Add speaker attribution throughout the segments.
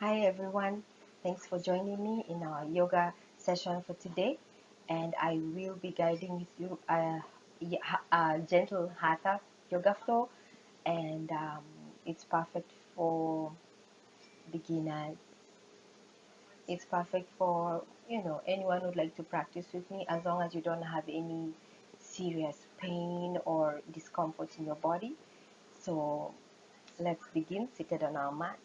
Speaker 1: Hi everyone, thanks for joining me in our yoga session for today, and I will be guiding with you a gentle Hatha Yoga flow, and it's perfect for beginners. It's perfect for anyone who'd like to practice with me, as long as you don't have any serious pain or discomfort in your body. So let's begin seated on our mat.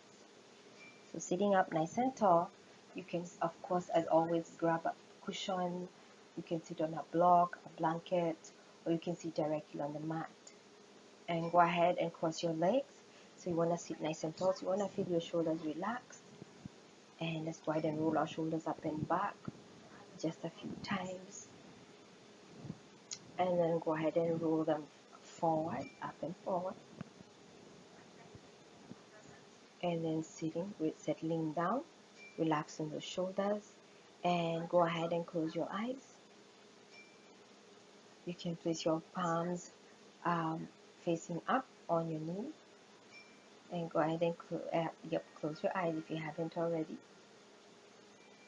Speaker 1: So sitting up nice and tall, you can, of course, as always, grab a cushion. You can sit on a block, a blanket, or you can sit directly on the mat. And go ahead and cross your legs. So you want to sit nice and tall. So you want to feel your shoulders relaxed. And let's go ahead and roll our shoulders up and back just a few times. And then go ahead and roll them forward, up and forward. And then settling down, relaxing the shoulders. And go ahead and close your eyes. You can place your palms facing up on your knee, and go ahead and close your eyes if you haven't already.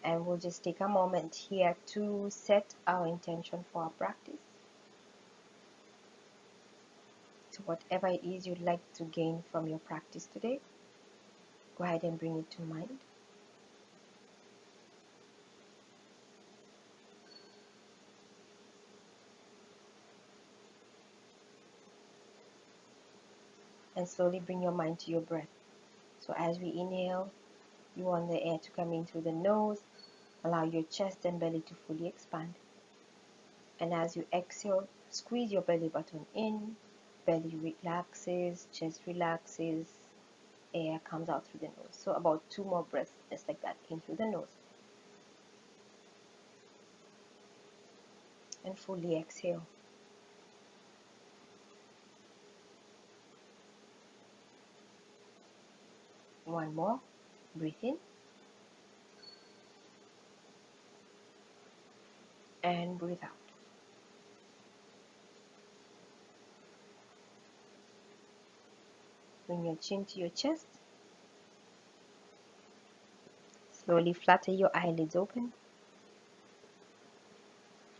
Speaker 1: And we'll just take a moment here to set our intention for our practice. So whatever it is you'd like to gain from your practice today, go ahead and bring it to mind. And slowly bring your mind to your breath. So as we inhale, you want the air to come in through the nose. Allow your chest and belly to fully expand. And as you exhale, squeeze your belly button in. Belly relaxes, chest relaxes, air comes out through the nose. So about 2 more breaths, just like that, in through the nose. And fully exhale. One more. Breathe in. And breathe out. Bring your chin to your chest. Slowly flutter your eyelids open.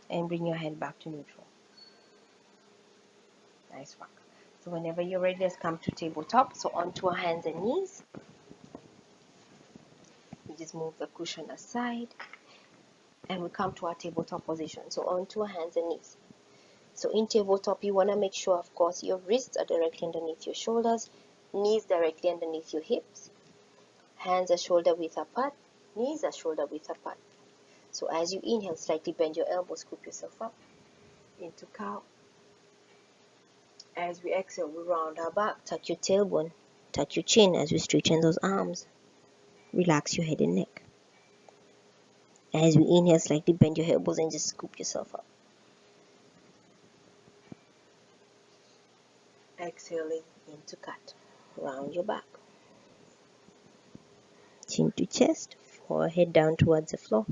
Speaker 1: And bring your head back to neutral. Nice work. So whenever you're ready, let's come to tabletop. So onto our hands and knees. We just move the cushion aside. And we come to our tabletop position. So onto our hands and knees. So in tabletop, you want to make sure, of course, your wrists are directly underneath your shoulders, knees directly underneath your hips, hands are shoulder width apart, knees are shoulder width apart. So as you inhale, slightly bend your elbows, scoop yourself up into cow. As we exhale, we round our back, tuck your tailbone, tuck your chin as we straighten those arms. Relax your head and neck. As we inhale, slightly bend your elbows and just scoop yourself up. Exhaling into cat. Round your back. Chin to chest, forehead down towards the floor.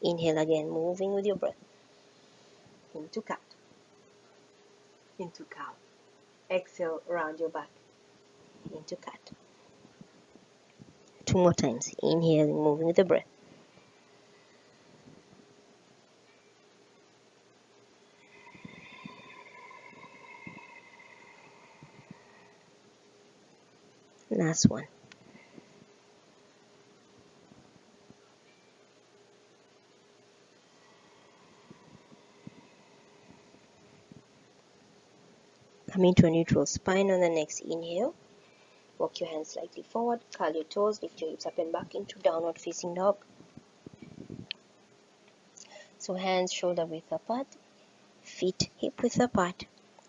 Speaker 1: Inhale again, moving with your breath. Into cat. Into cow. Exhale, round your back. Into cat. 2 more times. Inhaling, moving with the breath. Last one. Coming to a neutral spine on the next inhale. Walk your hands slightly forward, curl your toes, lift your hips up and back into downward facing dog. So hands shoulder width apart, feet hip width apart.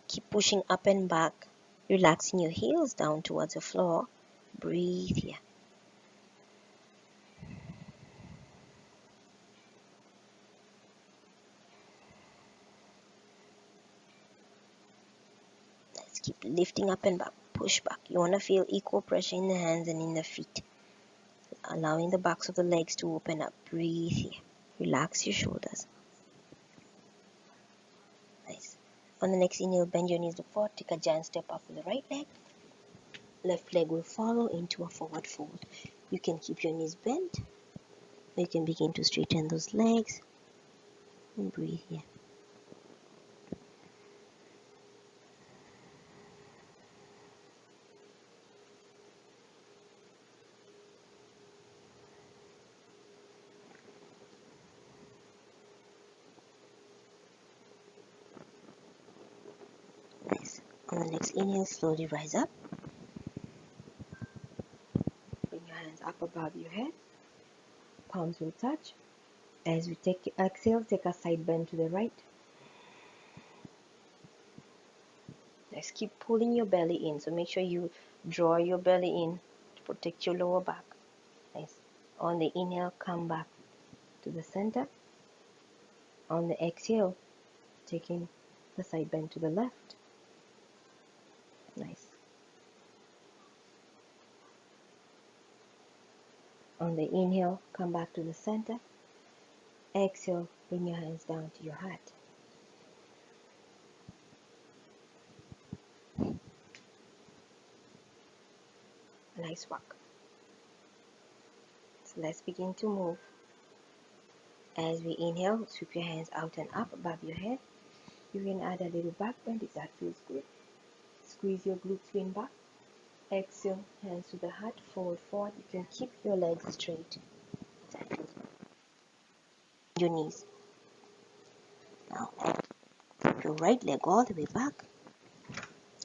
Speaker 1: Keep pushing up and back, relaxing your heels down towards the floor. Breathe here. Let's keep lifting up and back, push back. You want to feel equal pressure in the hands and in the feet. Allowing the backs of the legs to open up. Breathe here. Relax your shoulders. Nice. On the next inhale, bend your knees to forward. Take a giant step up with the right leg. Left leg will follow into a forward fold.
Speaker 2: You can keep your knees bent, or you can begin to straighten those legs and breathe here. Nice. On the next inhale, slowly rise up.
Speaker 1: Bring your hands up above your head. Palms will touch. As we exhale, take a side bend to the right. Let's keep pulling your belly in. So make sure you draw your belly in to protect your lower back. Nice. On the inhale, come back to the center. On the exhale, taking the side bend to the left. Nice. On the inhale, come back to the center. Exhale, bring your hands down to your heart. Nice work. So let's begin to move. As we inhale, sweep your hands out and up above your head. You can add a little back bend if that feels good. Squeeze your glutes in back. Exhale, hands to the heart, forward, forward. You can keep your legs straight. That feels good. Your knees. Now, flip your right leg all the way back.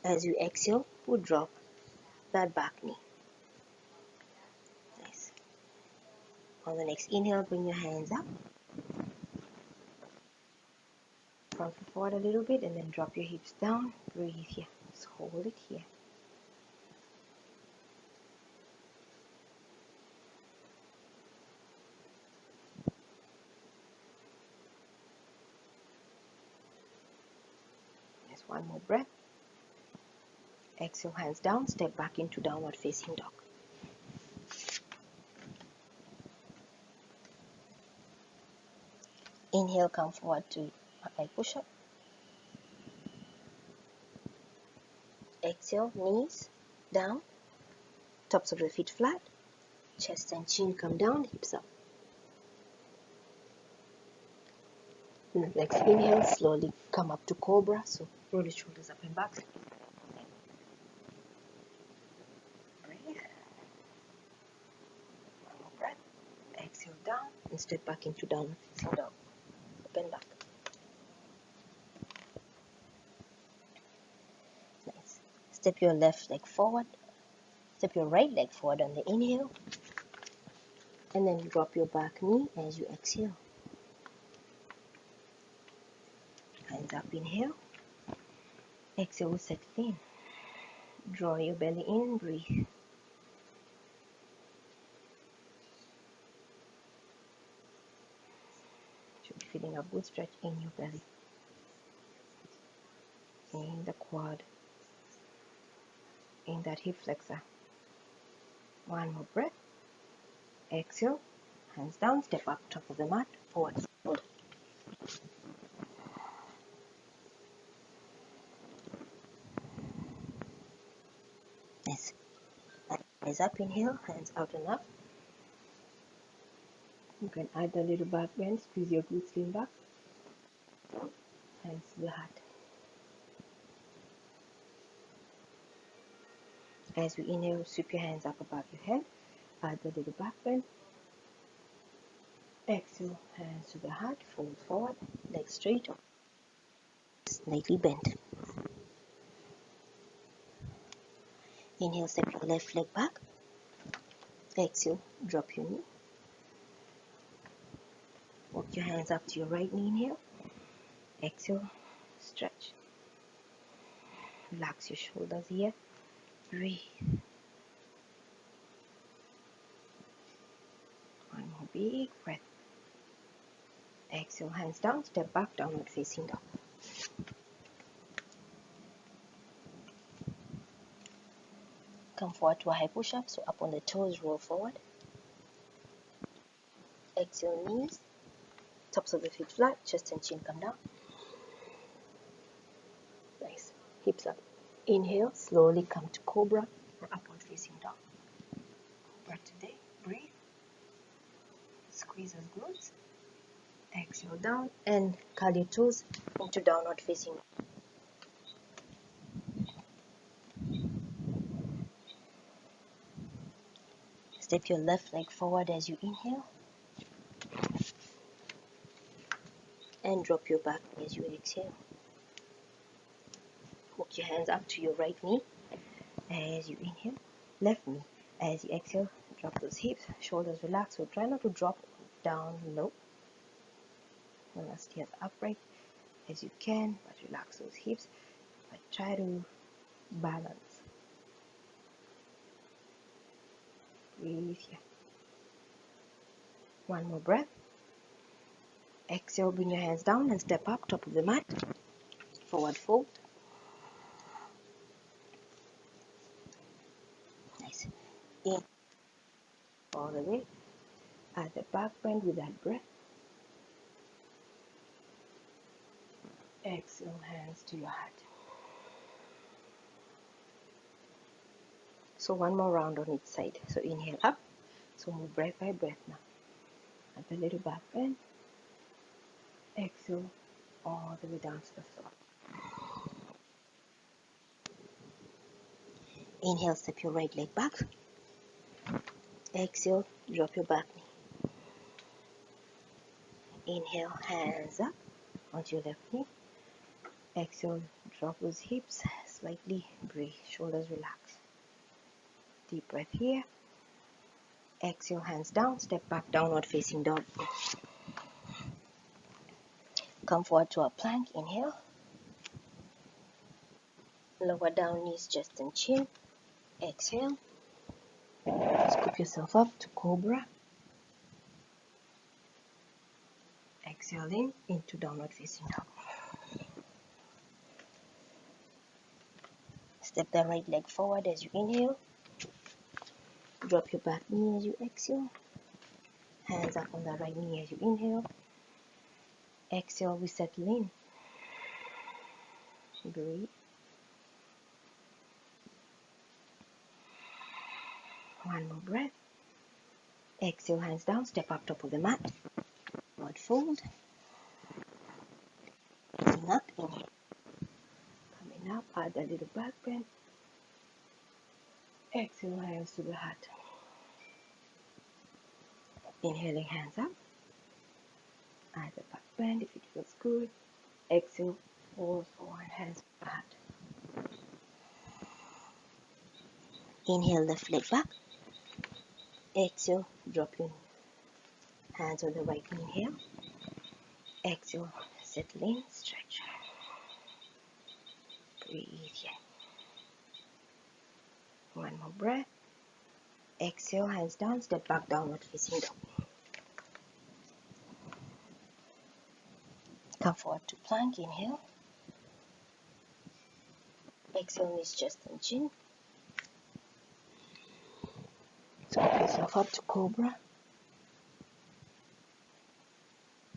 Speaker 1: As you exhale, we'll drop that back knee. Nice. On the next inhale, bring your hands up. Front foot forward a little bit and then drop your hips down. Breathe here. Just hold it here. Just one more breath. Exhale, hands down, step back into downward facing dog. Inhale, come forward to high push-up. Exhale, knees down, tops of the feet flat, chest and chin come down, hips up. Next inhale, slowly come up to cobra, so roll your shoulders up and back. Breathe. One more breath. Exhale down and step back into downward facing dog. Up and back. Nice. Step your left leg forward. Step your right leg forward on the inhale. And then drop your back knee as you exhale. Hands up, inhale. Exhale, settle in. Draw your belly in, breathe. Should be feeling a good stretch in your belly. In the quad. In that hip flexor. One more breath. Exhale. Hands down, step up top of the mat, forward fold. Nice. Eyes up, inhale, hands out and up. You can add a little back bend, squeeze your glutes lean back. Hands to the heart. As we inhale, sweep your hands up above your head. Add a little back bend. Exhale, hands to the heart, fold forward, legs straight, slightly bent. Inhale, step your left leg back. Exhale, drop your knee. Walk your hands up to your right knee, inhale. Exhale, stretch. Relax your shoulders here. Breathe. One more big breath. Exhale, hands down, step back, downward facing dog. Come forward to a high push-up, so up on the toes, roll forward. Exhale, knees, tops of the feet flat, chest and chin come down. Nice. Hips up. Inhale, slowly come to cobra or upward facing dog. Cobra today.
Speaker 2: squeeze those glutes. Exhale down and curl your toes into downward facing. Step your left leg forward as you inhale and drop your back knee as you exhale. Hook your hands up to your right knee as you inhale, left knee as you exhale. Drop those hips, shoulders relax. So try not to drop down low. You want to stay as upright as you can, but relax those hips. But try to balance. Breathe here. One more breath. Exhale, bring your hands down and step up, top of the mat. Forward fold. Nice. In all the way. At the back bend with that breath. Exhale, hands to your heart. So one more round on each side. So inhale up. So move breath by breath now. At the little back bend. Exhale all the way down to the floor. Inhale, step your right leg back. Exhale, drop your back knee. Inhale, hands up onto your left knee. Exhale, drop those hips slightly. Breathe, shoulders relax. Deep breath here. Exhale, hands down, step back, downward facing dog. Come forward to a plank, inhale. Lower down, knees, chest and chin. Exhale. Scoop yourself up to cobra. Exhale in, into downward facing dog. Step the right leg forward as you inhale. Drop your back knee as you exhale. Hands up on the right knee as you inhale. Exhale, we settle in. Breathe. One more breath. Exhale, hands down, step up top of the mat. Forward fold. Lifting up, inhale. Coming up, add a little back bend. Exhale, hands to the heart. Inhaling, hands up. Add the back bend if it feels good. Exhale, fold forward, hands to the heart. Inhale, left leg back. Exhale, drop your hands on the right knee. Inhale. Exhale, settle in, stretch. Breathe here. One more breath. Exhale, hands down, step back, downward facing dog. Come forward to plank, inhale. Exhale, knees, chest and chin. Scoop yourself up to cobra.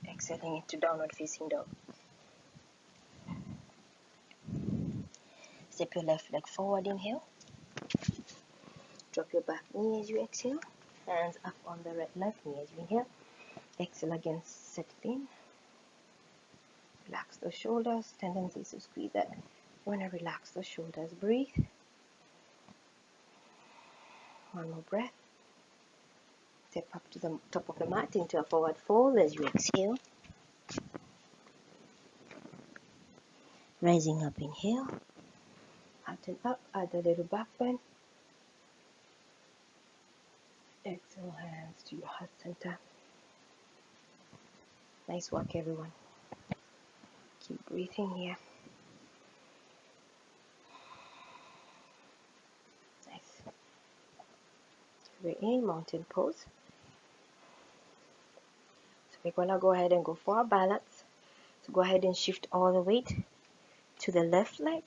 Speaker 2: Exhaling into downward facing dog. Step your left leg forward, inhale. Drop your back knee as you exhale. Hands up on the left knee as you inhale. Exhale again, settle in. Relax those shoulders. Tendencies to squeeze that. You want to relax those shoulders. Breathe. One more breath. Step up to the top of the mat into a forward fold as you exhale. Rising up, inhale. Out and up, add a little back bend. Exhale, hands to your heart center. Nice work, everyone. Keep breathing here. Nice. We're in mountain pose. So we're gonna go ahead and go for our balance. So go ahead and shift all the weight to the left leg.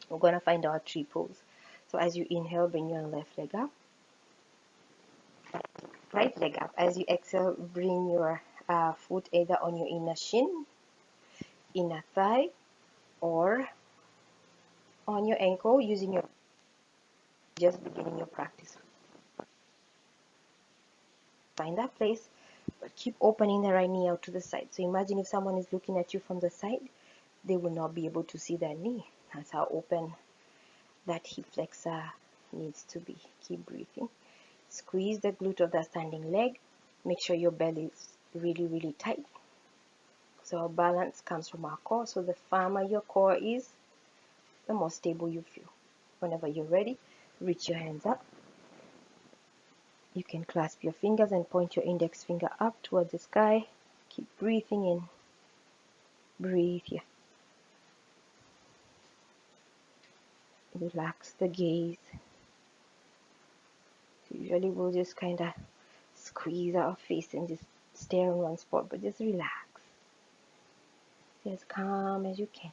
Speaker 2: We're gonna find our tree pose. So as you inhale, bring your left leg up. Right leg up. As you exhale, bring your foot either on your inner shin, inner thigh, or on your ankle, using your, just beginning your practice. Find that place. But keep opening the right knee out to the side. So imagine if someone is looking at you from the side, they will not be able to see their knee. That's how open that hip flexor needs to be. Keep breathing. Squeeze the glute of the standing leg. Make sure your belly is really, really tight. So our balance comes from our core. So the firmer your core is, the more stable you feel. Whenever you're ready, reach your hands up. You can clasp your fingers and point your index finger up towards the sky. Keep breathing in. Breathe here. Relax the gaze. Usually we'll just kind of squeeze our face and just stare on one spot, but just relax. Stay as calm as you can.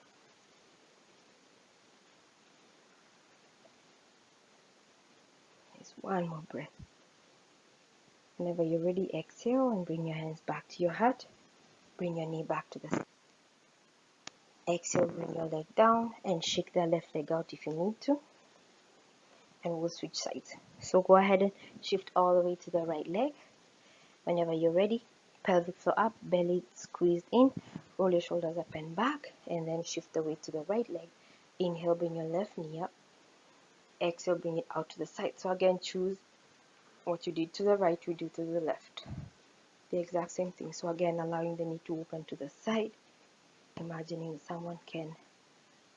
Speaker 2: Just one more breath. Whenever you're ready, exhale and bring your hands back to your heart. Bring your knee back to the side. Exhale, bring your leg down and shake the left leg out if you need to. And we'll switch sides. So go ahead and shift all the way to the right leg. Whenever you're ready, pelvic floor up, belly squeezed in, roll your shoulders up and back, and then shift the weight to the right leg. Inhale, bring your left knee up. Exhale, bring it out to the side. So again, choose what you did to the right, you do to the left. The exact same thing. So again, allowing the knee to open to the side. Imagining someone can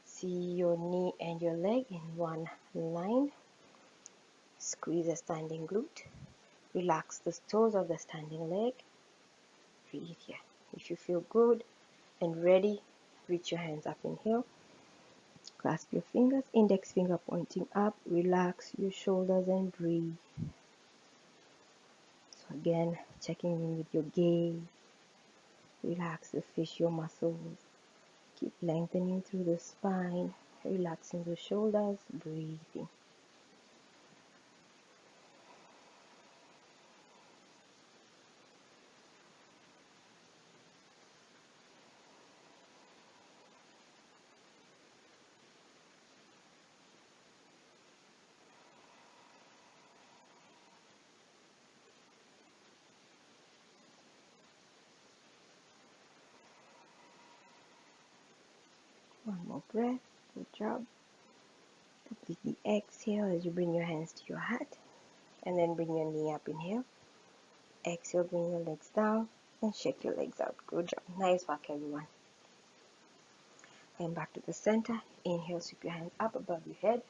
Speaker 2: see your knee and your leg in one line. Squeeze the standing glute. Relax the toes of the standing leg. Breathe here. If you feel good and ready, reach your hands up. Inhale. Clasp your fingers, index finger pointing up. Relax your shoulders and breathe. So again, checking in with your gaze. Relax the facial muscles. Keep lengthening through the spine. Relaxing the shoulders. Breathing. One more breath. Good job. Completely exhale as you bring your hands to your heart. And then bring your knee up. Inhale. Exhale, bring your legs down. And shake your legs out. Good job. Nice work, everyone. And back to the center. Inhale, sweep your hands up above your head.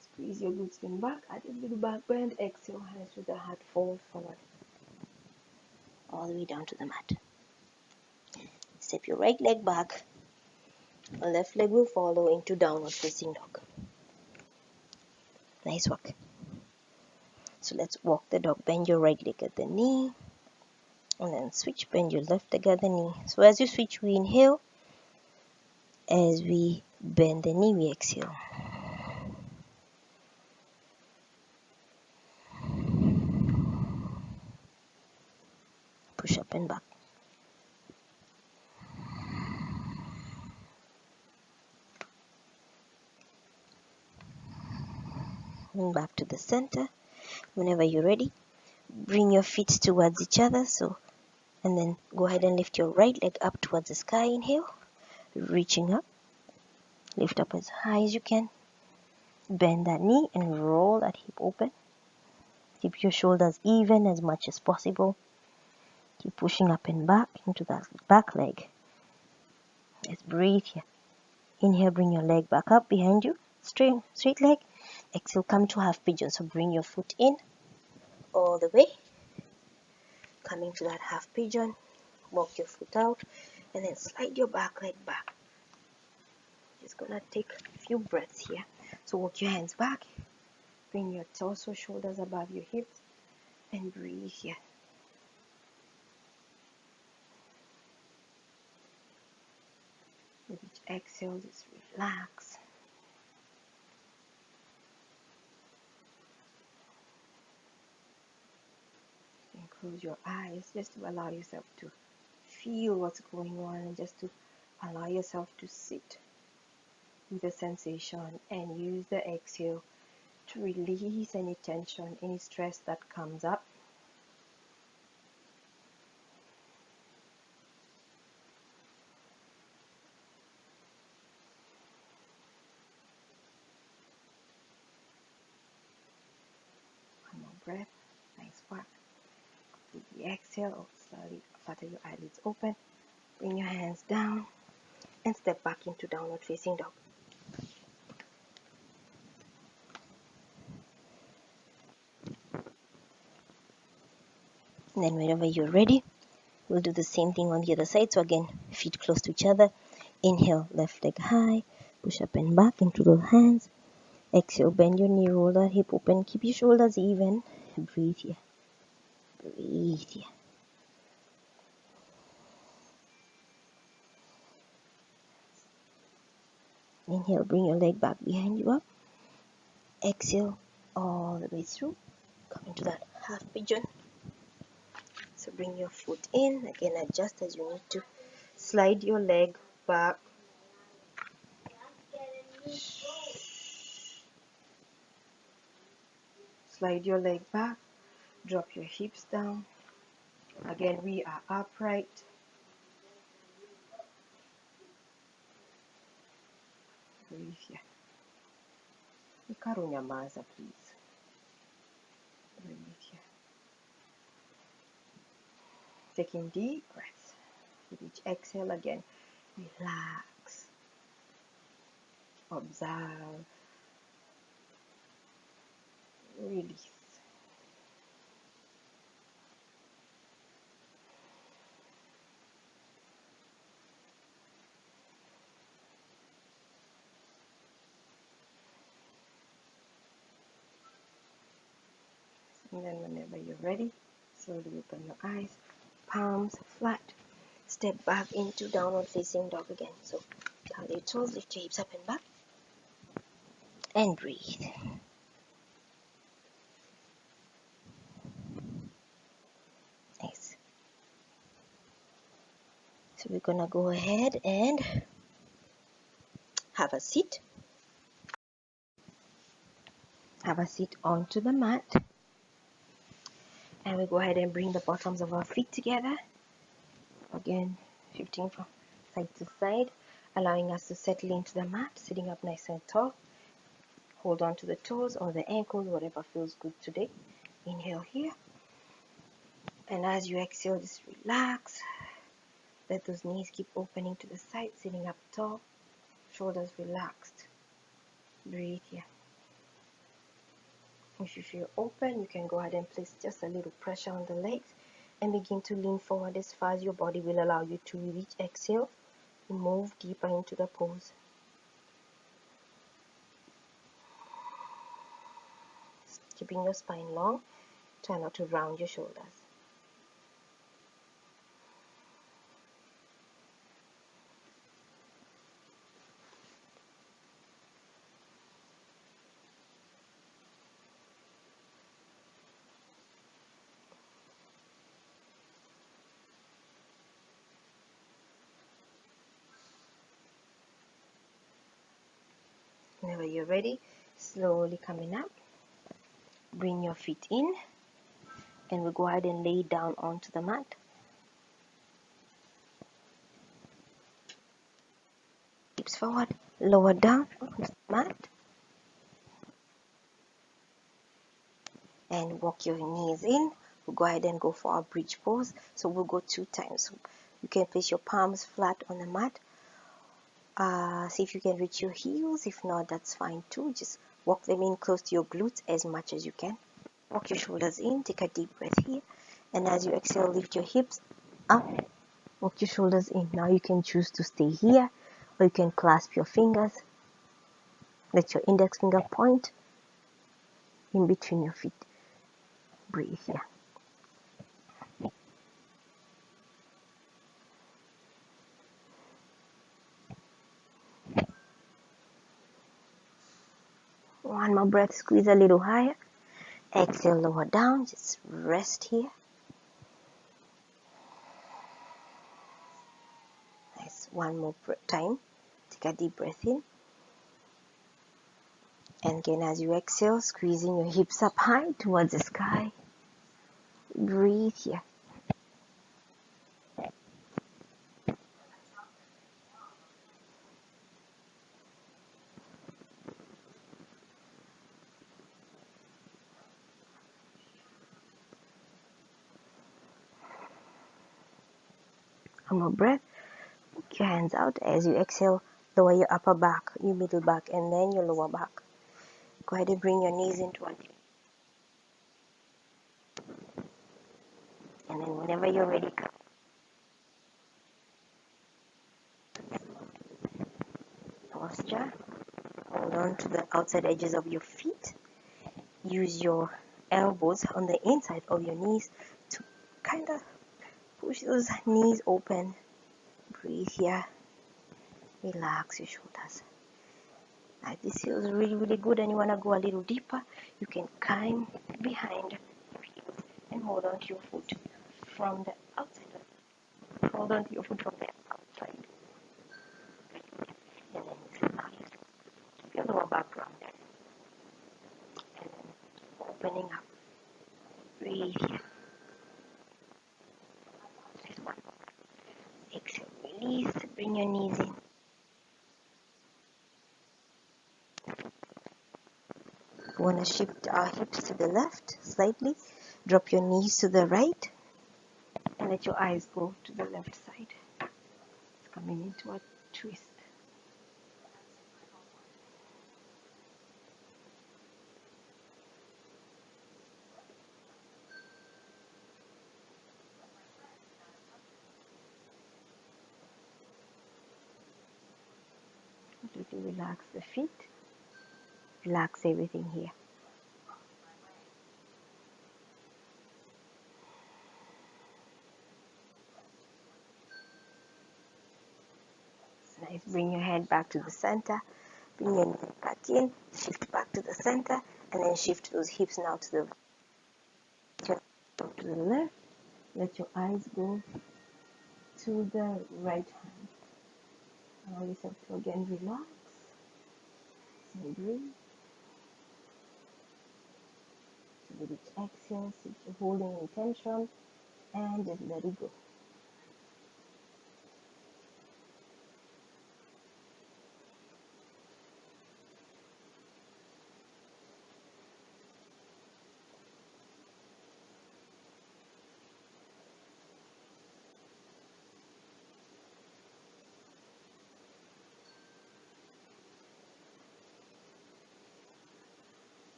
Speaker 2: Squeeze your glutes in back. Add a little back bend. Exhale, hands to the heart. Fold forward. All the way down to the mat. Step your right leg back. The left leg will follow into downward facing dog. Nice work. So let's walk the dog. Bend your right leg at the knee. And then switch. Bend your left leg at the knee. So as you switch, we inhale. As we bend the knee, we exhale. Push up and back. And back to the center. Whenever you're ready, bring your feet towards each other. And then go ahead and lift your right leg up towards the sky. Inhale. Reaching up. Lift up as high as you can. Bend that knee and roll that hip open. Keep your shoulders even as much as possible. Keep pushing up and back into that back leg. Let's breathe here. Inhale, bring your leg back up behind you. Straight leg. Exhale, come to half pigeon. So bring your foot in all the way. Coming to that half pigeon. Walk your foot out. And then slide your back leg back. Just gonna take a few breaths here. So walk your hands back. Bring your torso, shoulders above your hips. And breathe here. With each exhale, just relax. And close your eyes just to allow yourself to feel what's going on and just to allow yourself to sit with the sensation and use the exhale to release any tension, any stress that comes up. breath. Nice work. Completely exhale. Slowly flutter your eyelids open. Bring your hands down and step back into downward facing dog. And then whenever you're ready, we'll do the same thing on the other side. So again, feet close to each other. Inhale, left leg high. Push up and back into the hands. Exhale, bend your knee, roll that hip open. Keep your shoulders even. Breathe here. Breathe here. Inhale, bring your leg back behind you up. Exhale all the way through. Come into that half pigeon. So bring your foot in. Again, adjust as you need to. Slide your leg back. Slide your leg back. Drop your hips down. Again, we are upright. Breathe here. Ikarunyamaza, please. Breathe here. Taking deep breaths. With each exhale again, relax. Observe. Release. And then whenever you're ready, slowly open your eyes, palms flat. Step back into downward facing dog again. So curl your toes, lift your hips up and back, and breathe. Nice. So we're gonna go ahead and have a seat. Have a seat onto the mat. And we go ahead and bring the bottoms of our feet together. Again, shifting from side to side, allowing us to settle into the mat, sitting up nice and tall. Hold on to the toes or the ankles, whatever feels good today. Inhale here. And as you exhale, just relax. Let those knees keep opening to the side, sitting up tall. Shoulders relaxed. Breathe here. If you feel open, you can go ahead and place just a little pressure on the legs and begin to lean forward as far as your body will allow you to. With each exhale, move deeper into the pose. Keeping your spine long, try not to round your shoulders. Whenever you're ready, slowly coming up, bring your feet in, and we'll go ahead and lay down onto the mat. Hips forward, lower down onto the mat, and walk your knees in. We'll go ahead and go for our bridge pose. So we'll go 2 times. You can place your palms flat on the mat. See if you can reach your heels. If not, that's fine too. Just walk them in close to your glutes as much as you can. Walk your shoulders in. Take a deep breath here. And as you exhale, lift your hips up. Walk your shoulders in. Now you can choose to stay here, or you can clasp your fingers. Let your index finger point in between your feet. Breathe here. One more breath. Squeeze a little higher. Exhale, lower down. Just rest here. Nice. One more time. Take a deep breath in. And again, as you exhale, squeezing your hips up high towards the sky. Breathe here. One more breath. Put your hands out. As you exhale, lower your upper back, your middle back, and then your lower back. Go ahead and bring your knees into one. And then whenever you're ready, posture. Hold on to the outside edges of your feet. Use your elbows on the inside of your knees to kind of push those knees open. Breathe here. Relax your shoulders. Now, if this feels really, really good and you want to go a little deeper, you can climb behind your heels and hold on to your foot from the outside. Hold on to your foot from the outside. And then keep your lower back rounded. And then opening up. Breathe here. Just one more. Exhale, release. Bring your knees in. You want to shift our hips to the left slightly. Drop your knees to the right. And let your eyes go to the left side. It's coming into a twist. Completely relax the feet. Relax everything here. It's nice. Bring your head back to the center. Bring your neck back in. Shift back to the center. And then shift those hips now to the left. Let your eyes go to the right hand. Allow yourself to again relax. And breathe. So with each exhale, sit you're holding intention and just let it go.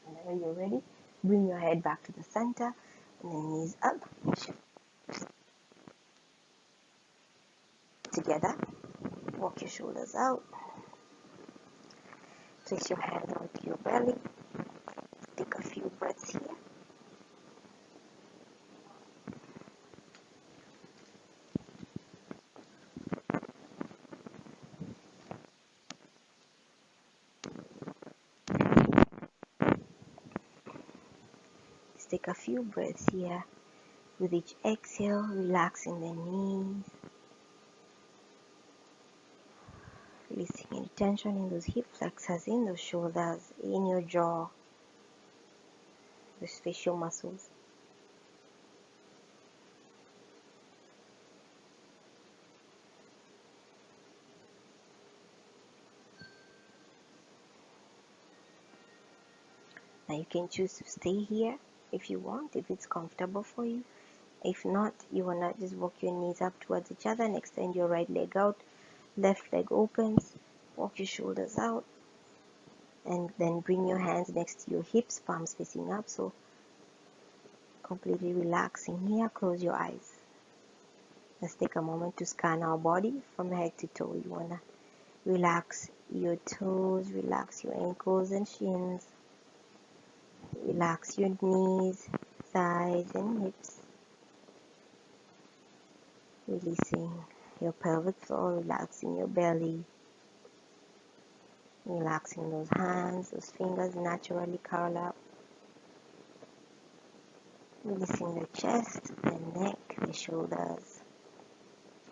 Speaker 2: Whenever you're ready, bring your head back to the center and then knees up. Shift together. Walk your shoulders out. Place your hands onto your belly. Take a few breaths here. Just take a few breaths here. With each exhale, relaxing the knees. Releasing any tension in those hip flexors, in those shoulders, in your jaw, those facial muscles. Now you can choose to stay here if you want, if it's comfortable for you. If not, you want to just walk your knees up towards each other and extend your right leg out. Left leg opens. Walk your shoulders out. And then bring your hands next to your hips, palms facing up. So completely relaxing here. Close your eyes. Let's take a moment to scan our body from head to toe. You want to relax your toes, relax your ankles and shins. Relax your knees, thighs and hips. Releasing your pelvic floor, relaxing your belly. Relaxing those hands, those fingers naturally curl up. Releasing the chest, the neck, the shoulders.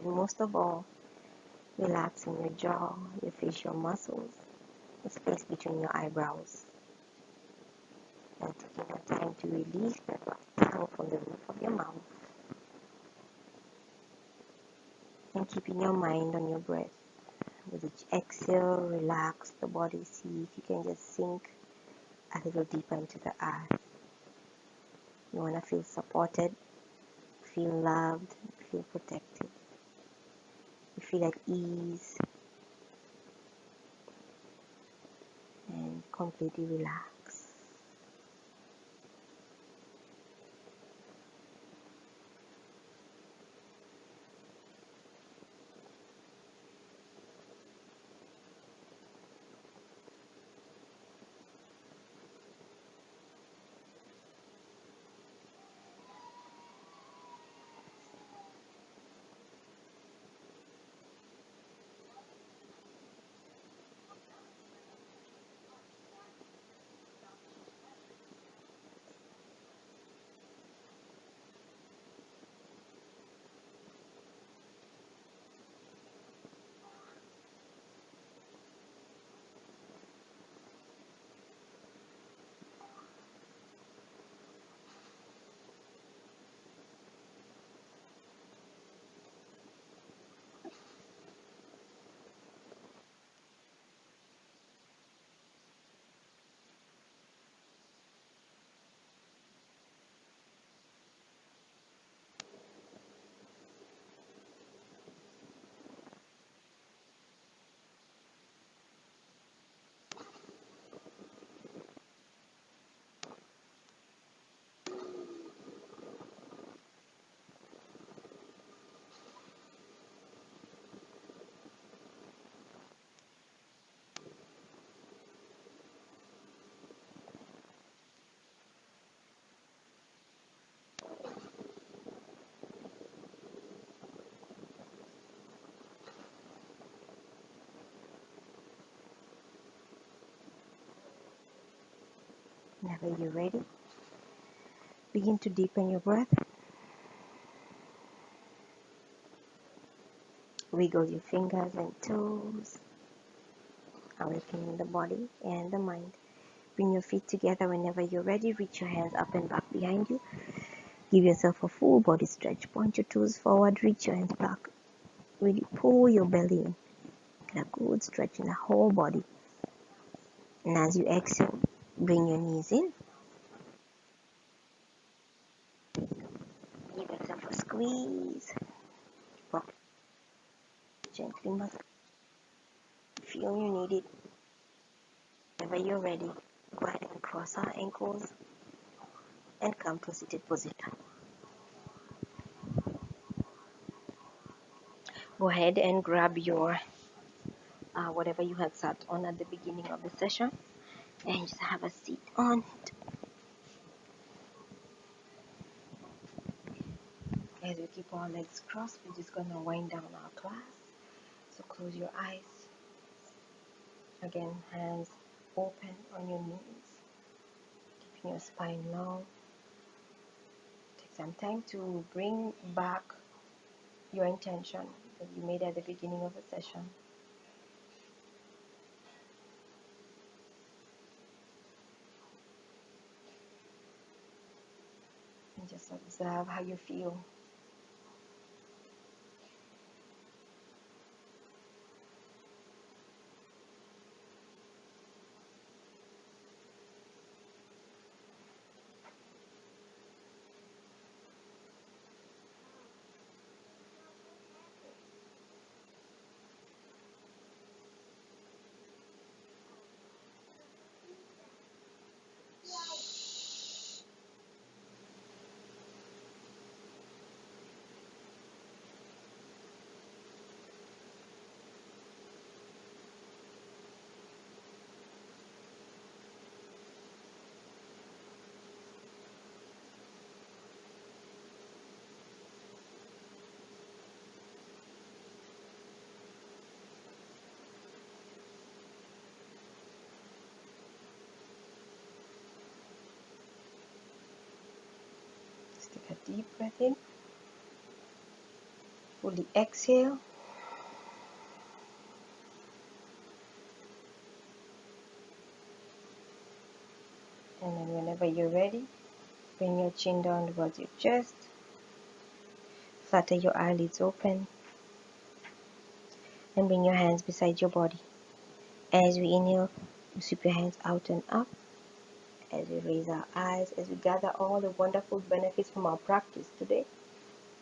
Speaker 2: And most of all, relaxing your jaw, your facial muscles, the space between your eyebrows. And taking your time to release the tongue from the roof of your mouth. And keeping your mind on your breath. With each exhale, relax the body. See if you can just sink a little deeper into the earth. You want to feel supported, feel loved, you feel protected, you feel at ease and completely relaxed. Whenever you're ready, begin to deepen your breath. Wiggle your fingers and toes, awakening the body and the mind. Bring your feet together whenever you're ready. Reach your hands up and back behind you. Give yourself a full body stretch. Point your toes forward, reach your hands back. Really pull your belly in. Get a good stretch in the whole body. And as you exhale, bring your knees in. Give yourself a squeeze. Rock gently, massage. Feel you need it. Whenever you're ready, go ahead and cross our ankles and come to seated position. Go ahead and grab your whatever you had sat on at the beginning of the session and just have a seat on it. As we keep our legs crossed, we're just gonna wind down our class. So close your eyes. Again, hands open on your knees, keeping your spine long. Take some time to bring back your intention that you made at the beginning of the session. And just observe how you feel. Just take a deep breath in. Fully exhale. And then whenever you're ready, bring your chin down towards your chest. Flutter your eyelids open. And bring your hands beside your body. As we inhale, we sweep your hands out and up. As we raise our eyes, as we gather all the wonderful benefits from our practice today,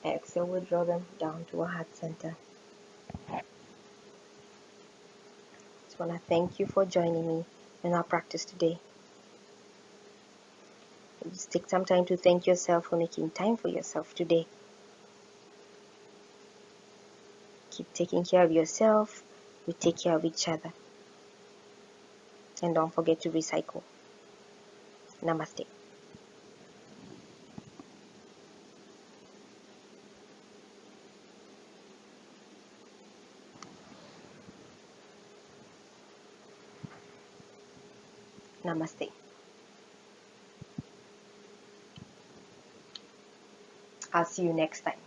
Speaker 2: Exhale, withdraw them down to our heart center. Just want to thank you for joining me in our practice today. Just take some time to thank yourself for making time for yourself today. Keep taking care of yourself. We take care of each other. And don't forget to recycle. Namaste. Namaste. I'll see you next time.